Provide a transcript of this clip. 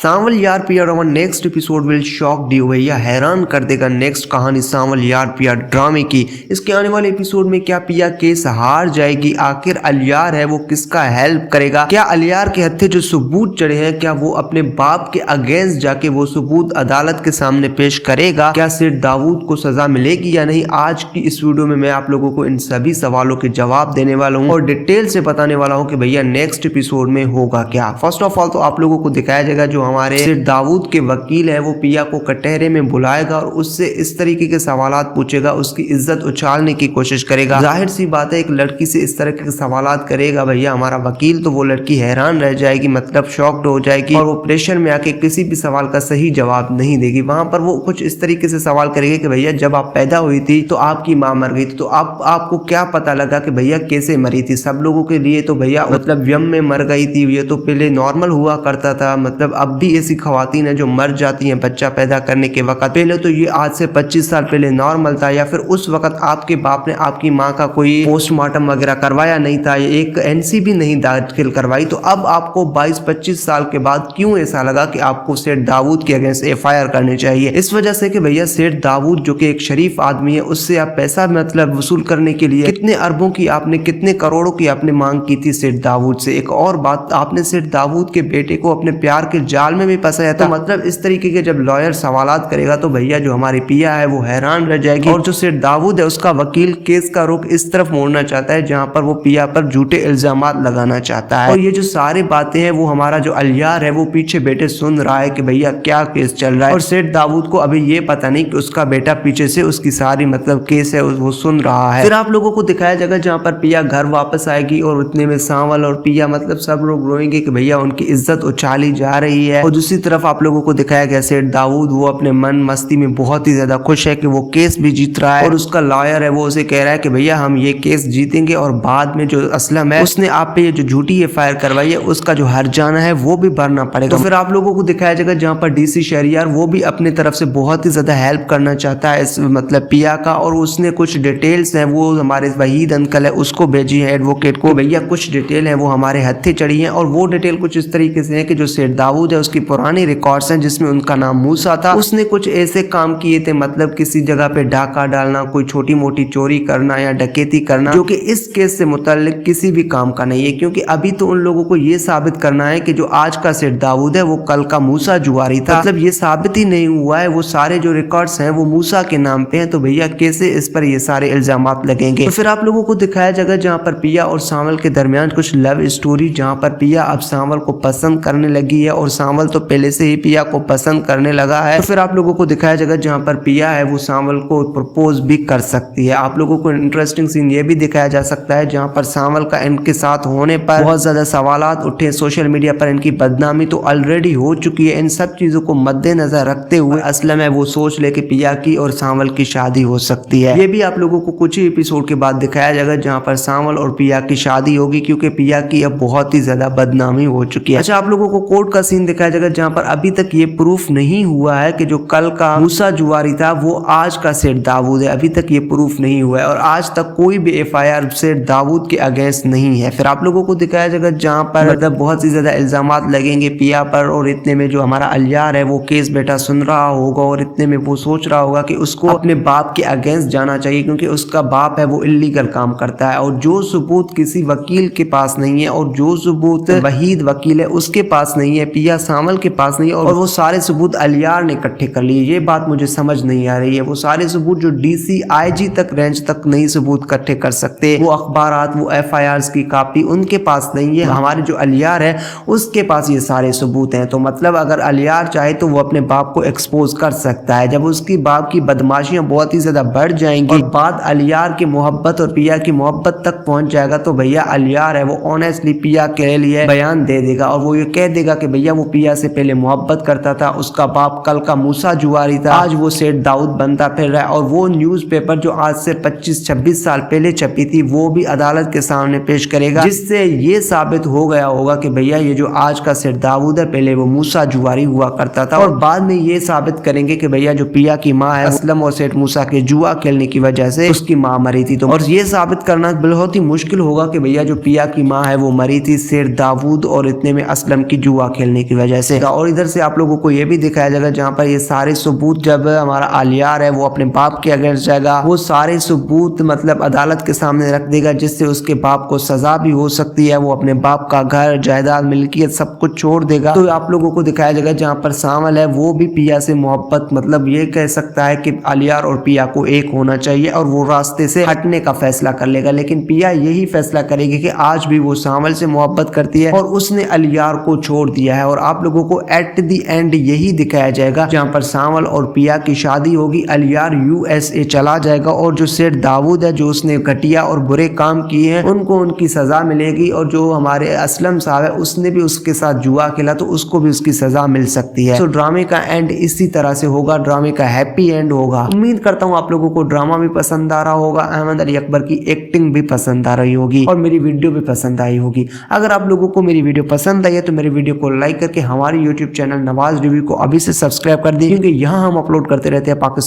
सांवल यार पिया Raman next episode will shock you भैया, हैरान कर देगा नेक्स्ट कहानी सांवल यार पिया ड्रामे की। इसके आने वाले एपिसोड में क्या पिया केस हार जाएगी? आखिर अलियार है वो किसका हेल्प करेगा? क्या अलियार के हत्थे जो सबूत चढ़े हैं क्या वो अपने बाप के अगेंस्ट जाके वो सबूत अदालत के सामने पेश करेगा? क्या सेठ दाऊद को सजा मिलेगी या नहीं? आज की इस वीडियो में मैं आप लोगों को इन सभी सवालों के जवाब देने वाला हूँ और डिटेल से बताने वाला हूँ कि भैया नेक्स्ट एपिसोड में होगा क्या। फर्स्ट ऑफ ऑल तो आप लोगों को दिखाया जाएगा जो हमारे सेठ दाऊद के वकील है वो पिया को कटहरे में बुलाएगा और उससे इस तरीके के सवालात पूछेगा, उसकी इज्जत उछालने की कोशिश करेगा। जाहिर सी बात है एक लड़की से इस तरह के सवालात करेगा भैया हमारा वकील तो वो लड़की हैरान रह जाएगी, मतलब शॉक्ड हो जाएगी और वो प्रेशर में आके किसी भी सवाल का सही जवाब नहीं देगी। वहां पर वो कुछ इस तरीके से सवाल करेगी कि भैया जब आप पैदा हुई थी तो आपकी माँ मर गई थी, तो आपको क्या पता लगा कि भैया कैसे मरी थी? सब लोगों के लिए तो भैया मतलब व्यम में मर गई थी, ये तो पहले नॉर्मल हुआ करता था, मतलब अब भी ऐसी खवातीन है जो मर जाती हैं बच्चा पैदा करने के वक्त। पहले तो ये आज से 25 साल पहले नॉर्मल था, या फिर उस वक्त आपके बाप ने आपकी माँ का कोई पोस्टमार्टम वगैरह करवाया नहीं था, एक एनसी भी नहीं दाखिल करवाई, तो अब आपको 22-25 साल के बाद क्यों ऐसा लगा कि आपको सेठ दाऊद के अगेंस्ट एफआईआर करनी चाहिए? इस वजह से कि भैया सेठ दाऊद जो कि एक शरीफ आदमी है उससे आप पैसा मतलब वसूल करने के लिए कितने अरबों की आपने, कितने करोड़ों की आपने मांग की थी सेठ दाऊद से। एक और बात, आपने सेठ दाऊद के बेटे को अपने प्यार के जाल में भी फंसाया था। मतलब इस तरीके के जब लॉयर सवालात करेगा तो भैया जो हमारी पिया है वो हैरान रह जाएगी और जो सेठ दाऊद है उसका वकील केस का रुख इस तरफ मोड़ना चाहता है जहां पर वो पिया पर झूठे इल्जामात लगाना चाहता है। और ये जो सारी बातें हैं वो हमारा जो अलियार है वो पीछे बैठे सुन रहा है कि भैया क्या केस चल रहा है, और सेठ दाऊद को अभी ये पता नहीं कि उसका बेटा पीछे से उसकी सारी मतलब केस है वो सुन रहा है। फिर आप लोगों को दिखाया जाएगा जहाँ पर पिया घर वापस आएगी और उतने में सांवल और पिया मतलब सब लोग रोएंगे कि भैया उनकी इज्जत उछाली जा रही है। और दूसरी तरफ आप लोगों को दिखाया गया सेठ दाऊद वो अपने मन मस्ती में बहुत ही ज्यादा खुश है कि वो केस भी जीत रहा है और उसका लॉयर है वो उसे कह रहा है कि भैया हम ये केस जीतेंगे और बाद में जो असलम है उसने आप पे ये जो झूठी एफआईआर करवाई है उसका जो हर्जाना है वो भी भरना पड़ेगा। तो फिर आप लोगों को दिखाया जाएगा जहाँ पर डीसी शहरियार वो भी अपने तरफ से बहुत ही ज्यादा हेल्प करना चाहता है इस मतलब पिया का, और उसने कुछ डिटेल्स है वो हमारे वहीद अंकल है उसको भेजी है एडवोकेट को, भैया कुछ डिटेल है वो हमारे हत्थे चढ़ी है और वो डिटेल कुछ इस तरीके से है कि जो सेठ दाऊद है उसकी पुरानी रिकॉर्ड्स हैं जिसमें उनका नाम मूसा था, उसने कुछ ऐसे काम किए थे मतलब किसी जगह पे डाका डालना, कोई छोटी मोटी चोरी करना या डकैती करना, जो कि इस केस से मुताल्लिक किसी भी काम का नहीं है, क्योंकि अभी तो उन लोगों को ये साबित करना है कि जो आज का सेठ दाऊद है वो कल का मूसा जुआरी था, मतलब ये साबित ही नहीं हुआ है, वो सारे जो रिकॉर्ड्स हैं वो मूसा के नाम पे हैं, तो भैया कैसे इस पर ये सारे इल्जामात लगेंगे। तो फिर आप लोगों को दिखाया जाएगा जहाँ पर पिया और सांवल के दरमियान कुछ लव स्टोरी, जहाँ पर पिया अब सांवल को पसंद करने लगी है और सांवल तो पहले से ही पिया को पसंद करने लगा है। तो फिर आप लोगों को दिखाया जाएगा जहाँ पर पिया है वो सांवल को प्रपोज भी कर सकती है। आप लोगों को इंटरेस्टिंग सीन ये भी दिखाया जा सकता है जहाँ पर सांवल का इनके साथ होने पर बहुत ज्यादा सवालात उठे, सोशल मीडिया पर इनकी बदनामी तो ऑलरेडी हो चुकी है। इन सब चीजों को मद्देनजर रखते हुए असलम है वो सोच ले कि पिया की और सांवल की शादी हो सकती है। ये भी आप लोगों को कुछ ही एपिसोड के बाद दिखाया जाएगा जहाँ पर सांवल और पिया की शादी होगी, क्योंकि पिया की अब बहुत ही ज्यादा बदनामी हो चुकी है। अच्छा, आप लोगों को कोर्ट का सीन दिखाया जाएगा जहाँ पर अभी तक ये प्रूफ नहीं हुआ है कि जो कल का मूसा जुआरी था वो आज का सेठ दाऊद है, अभी तक ये प्रूफ नहीं हुआ है और आज तक कोई भी एफआईआर सेठ दाऊद के अगेंस्ट नहीं है। फिर आप लोगों को दिखाया जाएगा जहाँ पर मतलब बहुत ही ज्यादा इल्जामात लगेंगे पिया पर, और इतने में जो हमारा अलियार है वो केस बेटा सुन रहा होगा और इतने में वो सोच रहा होगा कि उसको अपने बाप के अगेंस्ट जाना चाहिए, क्योंकि उसका बाप है वो इलीगल काम करता है और जो सबूत किसी वकील के पास नहीं है और जो सबूत वहीद वकील है उसके पास नहीं है, पिया सांवल के पास नहीं है, और वो सारे सबूत अलियार ने इकट्ठे कर लिए। ये बात मुझे समझ नहीं आ रही है, वो सारे सबूत जो डीसी आईजी तक रेंज तक नहीं सबूत इकट्ठे कर सकते, वो अखबारात वो एफआईआर की कॉपी उनके पास नहीं है, हमारे जो अलियार है उसके पास ये सारे सबूत हैं। तो मतलब अगर अलियार चाहे तो वो अपने बाप को एक्सपोज कर सकता है। जब उसकी बाप की बदमाशियां बहुत ही ज्यादा बढ़ जाएंगी और बात अलियार की मोहब्बत और पिया की मोहब्बत तक पहुंच जाएगा तो भैया अलियार है वो ऑनेस्टली पिया के लिए बयान दे देगा और वो ये कह देगा कि भैया वो पिया से पहले मोहब्बत करता था, उसका बाप कल का मूसा जुआरी था, आज वो सेठ दाऊद बनता फिर रहा है, और वो न्यूज़पेपर जो आज से 25-26 साल पहले छपी थी वो भी अदालत के सामने पेश करेगा, जिससे ये साबित हो गया होगा कि भैया ये जो आज का सेठ दाऊद है पहले वो मूसा जुआरी हुआ करता था, और बाद में ये साबित करेंगे कि भैया जो पिया की माँ है असलम और सेठ मूसा के जुआ खेलने की वजह से उसकी माँ मरी थी। तो और ये साबित करना बहुत ही मुश्किल होगा कि भैया जो पिया की माँ है वो मरी थी सेठ दाऊद और इतने में असलम की जुआ खेलने की वजह वजह से। और इधर से आप लोगों को ये भी दिखाया जाएगा जहाँ पर ये सारे सबूत, जब हमारा आलियार है वो अपने बाप के अगेंस्ट जाएगा, वो सारे सबूत मतलब अदालत के सामने रख देगा, जिससे उसके बाप को सजा भी हो सकती है। वो अपने बाप का घर, जायदाद, मिल्कियत सब कुछ छोड़ देगा। तो आप लोगों को दिखाया जाएगा जहाँ पर सांवल है वो भी पिया से मोहब्बत, मतलब ये कह सकता है कि आलियार और पिया को एक होना चाहिए और वो रास्ते से हटने का फैसला कर लेगा। लेकिन पिया यही फैसला करेगी कि आज भी वो सांवल से मोहब्बत करती है और उसने आलियार को छोड़ दिया है। और आप लोगों को एट द एंड यही दिखाया जाएगा जहां पर सांवल और पिया की शादी होगी, आलियार यूएसए चला जाएगा और जो सेठ दाऊद है, जो उसने घटिया और बुरे काम किए हैं, उनको उनकी सजा मिलेगी। और जो हमारे असलम साहब है उसने भी उसके साथ जुआ खेला तो उसको भी उसकी सजा मिल सकती है। तो ड्रामे का एंड इसी तरह से होगा, ड्रामे का हैप्पी एंड होगा। उम्मीद करता हूँ आप लोगों को ड्रामा भी पसंद आ रहा होगा, अहमद अली अकबर की एक्टिंग भी पसंद आ रही होगी और मेरी वीडियो भी पसंद आई होगी। अगर आप लोगों को मेरी वीडियो पसंद आई है तो मेरी वीडियो को लाइक करके हमारे यूट्यूब चैनल नवाज रिव्यू को अभी से सब्सक्राइब कर दी, क्योंकि यहाँ हम अपलोड करते रहते हैं पाकिस्तान